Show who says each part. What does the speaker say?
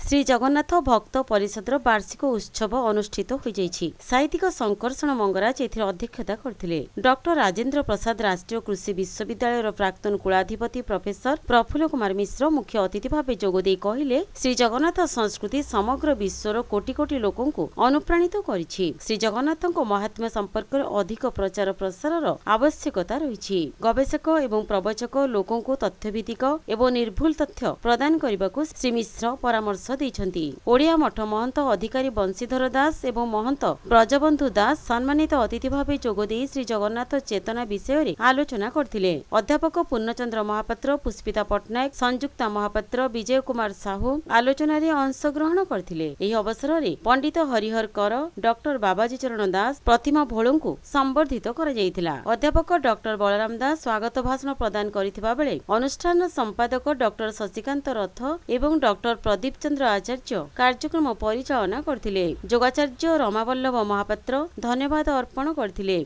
Speaker 1: श्री जगन्नाथ भक्त परिषद वार्षिक उत्सव अनुष्ठित हो जाइछि। साहित्यिक संकर्षण मंगराज एथिरे अध्यक्षता करथिले। डॉक्टर राजेंद्र प्रसाद राष्ट्रीय कृषि विश्वविद्यालय प्राक्तन कुलाधिपति प्रोफेसर प्रफुल्ल कुमार मिश्र मुख्य अतिथि भाव जोगदे कहले श्री जगन्नाथ संस्कृति समग्र विश्वर कोटी कोटी लोकंकु अनुप्राणित करिछि। श्री जगन्नाथक महात्म्य संपर्क अधिक प्रचार प्रसार आवश्यकता रहिछि। गवेषक एवं प्रवचक लोकंकु तथ्यभित्तिक एवं निर्भुल तथ्य प्रदान करबाकू श्री मिश्र परामर्श दैछन्ति। ओडिया मठ महंत अधिकारी बंशीधर दास एवं महंत ब्रजबंधु दास सम्मानित अतिथि भावे जोगदे श्री जगन्नाथ चेतना विषय आलोचना करथिले। अध्यापक पूर्णचंद्र महापात्र, पुष्पिता पट्टनायक, संयुक्ता महापात्र, विजय कुमार साहू आलोचना रे अंशग्रहण करथिले। एही अवसर रे पंडित हरिहर कर, डॉक्टर बाबाजी चरण दास, प्रतिमा भोळंकु संबर्धित करा जायतिला। अध्यापक डॉक्टर बलराम दास स्वागत भाषण प्रदान करिथिबा बेले अनुष्ठान संपादक डॉक्टर शशिकांत रथ एवं डॉक्टर प्रदीप चंद्र आचार्य कार्यक्रम परिचालना करथिले। योगाचार्य रमावल्लभ महापात्र धन्यवाद अर्पण करथिले।